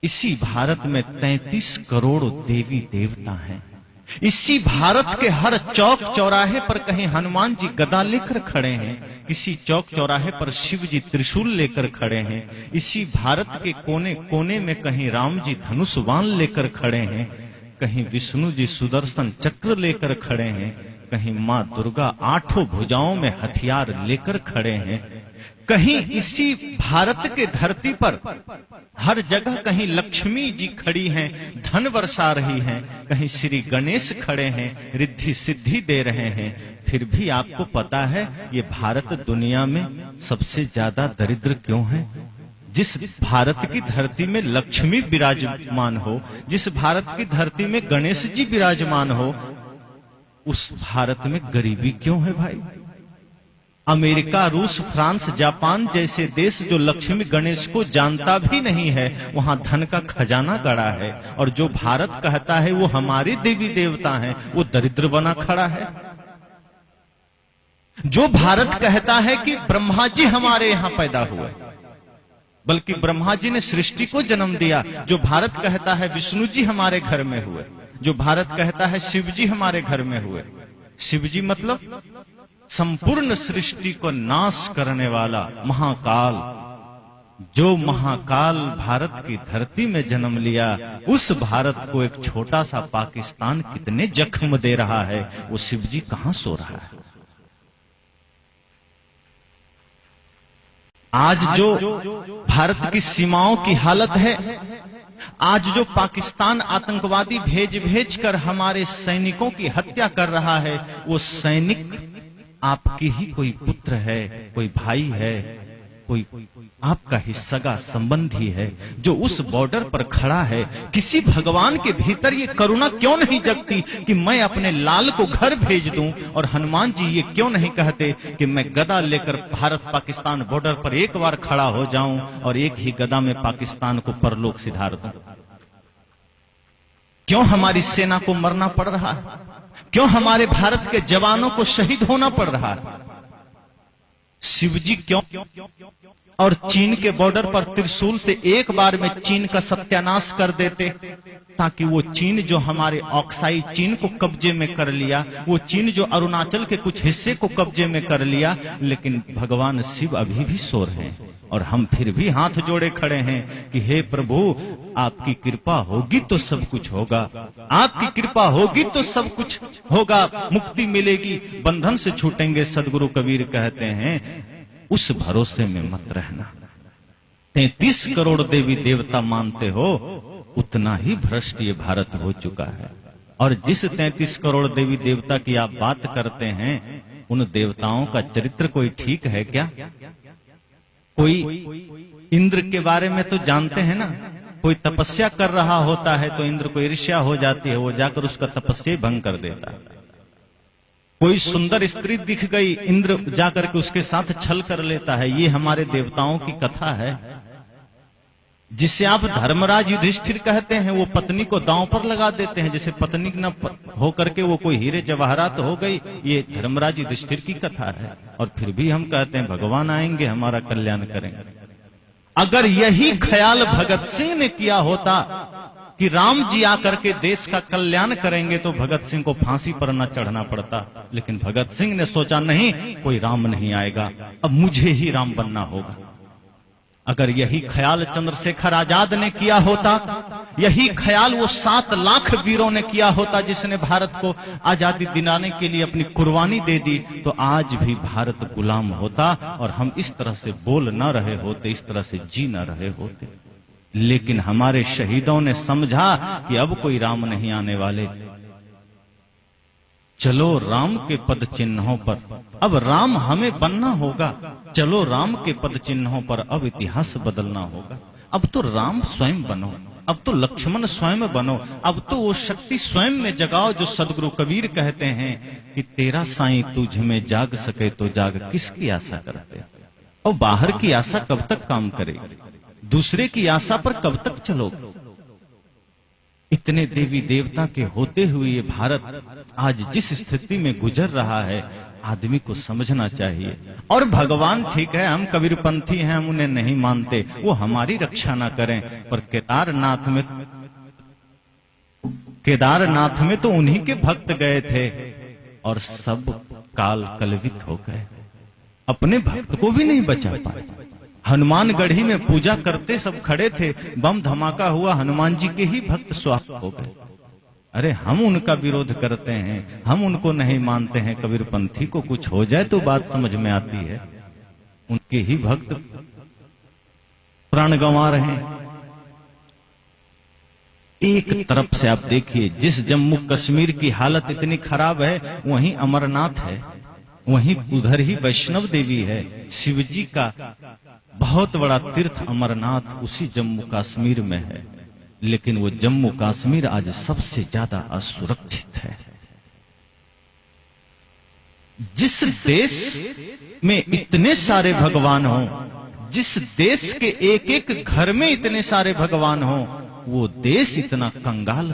इसी भारत में 33 करोड़ देवी देवता हैं। इसी भारत के हर चौक चौराहे पर कहीं हनुमान जी गदा लेकर खड़े हैं, किसी चौक चौराहे पर शिव जी त्रिशूल लेकर खड़े हैं। इसी भारत के कोने कोने में कहीं राम जी धनुष बाण लेकर खड़े हैं, कहीं विष्णु जी सुदर्शन चक्र लेकर खड़े हैं, कहीं मां दुर्गा 8 भुजाओं में हथियार लेकर खड़े हैं। कहीं इसी भारत के धरती पर हर जगह कहीं लक्ष्मी जी खड़ी हैं, धन बरसा रही हैं, कहीं श्री गणेश खड़े हैं, रिद्धि सिद्धि दे रहे हैं। फिर भी आपको पता है ये भारत दुनिया में सबसे ज्यादा दरिद्र क्यों है? जिस भारत की धरती में लक्ष्मी विराजमान हो, जिस भारत की धरती में गणेश जी विराजमान हो, उस भारत में गरीबी क्यों है भाई? अमेरिका, रूस, फ्रांस, जापान जैसे देश जो लक्ष्मी गणेश को जानता भी नहीं है, वहां धन का खजाना गड़ा है, और जो भारत कहता है वो हमारे देवी देवता हैं, वो दरिद्र बना खड़ा है। जो भारत कहता है कि ब्रह्मा जी हमारे यहां पैदा हुए, बल्कि ब्रह्मा जी ने सृष्टि को जन्म दिया, जो भारत कहता है विष्णु जी हमारे घर में हुए, जो भारत कहता है शिव जी हमारे घर में हुए। शिव जी मतलब संपूर्ण सृष्टि को नाश करने वाला महाकाल। जो महाकाल भारत की धरती में जन्म लिया, उस भारत को एक छोटा सा पाकिस्तान कितने जख्म दे रहा है, वो शिव जी कहां सो रहा है? आज जो भारत की सीमाओं की हालत है, आज जो पाकिस्तान आतंकवादी भेज भेज कर हमारे सैनिकों की हत्या कर रहा है, वो सैनिक आपकी ही कोई पुत्र है, कोई भाई है, कोई आपका ही सगा संबंधी है, जो उस बॉर्डर पर खड़ा है। किसी भगवान के भीतर ये करुणा क्यों नहीं जगती कि मैं अपने लाल को घर भेज दूं? और हनुमान जी ये क्यों नहीं कहते कि मैं गदा लेकर भारत पाकिस्तान बॉर्डर पर एक बार खड़ा हो जाऊं और एक ही गदा में पाकिस्तान को परलोक सिधार दूं? क्यों हमारी सेना को मरना पड़ रहा है? क्यों हमारे भारत के जवानों को शहीद होना पड़ रहा है? शिव जी क्यों? और चीन के बॉर्डर पर त्रिशूल से एक बार में चीन का सत्यानाश कर देते, ताकि वो चीन जो हमारे ऑक्साई चीन को कब्जे में कर लिया, वो चीन जो अरुणाचल के कुछ हिस्से को कब्जे में कर लिया, लेकिन भगवान शिव अभी भी सो रहे हैं और हम फिर भी हाथ जोड़े खड़े हैं कि हे प्रभु, आपकी कृपा होगी तो सब कुछ होगा, आपकी कृपा होगी तो सब कुछ होगा, मुक्ति मिलेगी, बंधन से छूटेंगे। सदगुरु कबीर कहते हैं उस भरोसे में मत रहना। 33 करोड़ देवी देवता मानते हो, उतना ही भ्रष्ट ये भारत हो चुका है। और जिस 33 करोड़ देवी देवता की आप बात करते हैं, उन देवताओं का चरित्र कोई ठीक है क्या? कोई इंद्र के बारे में तो जानते हैं ना, कोई तपस्या कर रहा होता है तो इंद्र को ईर्ष्या हो जाती है, वो जाकर उसका तपस्या भंग कर देता है। कोई सुंदर स्त्री दिख गई, इंद्र जाकर के उसके साथ छल कर लेता है। ये हमारे देवताओं की कथा है। जिसे आप धर्मराज युधिष्ठिर कहते हैं, वो पत्नी को दांव पर लगा देते हैं, जैसे पत्नी न होकर के वो कोई हीरे जवाहरात हो गई। ये धर्मराज युधिष्ठिर की कथा है। और फिर भी हम कहते हैं भगवान आएंगे, हमारा कल्याण करेंगे। अगर यही ख्याल भगत सिंह ने किया होता कि राम जी आकर के देश का कल्याण करेंगे, तो भगत सिंह को फांसी पर न चढ़ना पड़ता। लेकिन भगत सिंह ने सोचा नहीं, कोई राम नहीं आएगा, अब मुझे ही राम बनना होगा। अगर यही ख्याल चंद्रशेखर आजाद ने किया होता, यही ख्याल वो 7 लाख वीरों ने किया होता जिसने भारत को आजादी दिलाने के लिए अपनी कुर्बानी दे दी, तो आज भी भारत गुलाम होता और हम इस तरह से बोल न रहे होते, इस तरह से जी न रहे होते। लेकिन हमारे शहीदों ने समझा कि अब कोई राम नहीं आने वाले, चलो राम के पद चिन्हों पर, अब राम हमें बनना होगा। चलो राम के पद चिन्हों पर अब इतिहास बदलना होगा। अब तो राम स्वयं बनो, अब तो लक्ष्मण स्वयं बनो, अब तो वो शक्ति स्वयं में जगाओ जो सदगुरु कबीर कहते हैं कि तेरा साईं तुझ में जाग सके तो जाग, किसकी आशा करते? और बाहर की आशा कब तक काम करेगी? दूसरे की आशा पर कब तक चलोगे? इतने देवी देवता के होते हुए ये भारत आज जिस स्थिति में गुजर रहा है, आदमी को समझना चाहिए। और भगवान ठीक है, हम कबीरपंथी हैं, हम उन्हें नहीं मानते, वो हमारी रक्षा ना करें, पर केदारनाथ में तो उन्हीं के भक्त गए थे और सब काल कलवित हो गए, अपने भक्त को भी नहीं बचा पाए। हनुमानगढ़ी में पूजा करते सब खड़े थे, बम धमाका हुआ, हनुमान जी के ही भक्त स्वाहा हो गए। अरे हम उनका विरोध करते हैं, हम उनको नहीं मानते हैं, कबीरपंथी को कुछ हो जाए तो बात समझ में आती है, उनके ही भक्त प्राण गंवा रहे हैं। एक तरफ से आप देखिए, जिस जम्मू कश्मीर की हालत इतनी खराब है, वहीं अमरनाथ है, वहीं उधर ही वैष्णव देवी है, शिव जी का बहुत बड़ा तीर्थ अमरनाथ उसी जम्मू कश्मीर में है। लेकिन वो जम्मू कश्मीर आज सबसे ज्यादा असुरक्षित है। जिस देश में इतने सारे भगवान हों, जिस देश के एक एक घर में इतने सारे भगवान हों, वो देश इतना कंगाल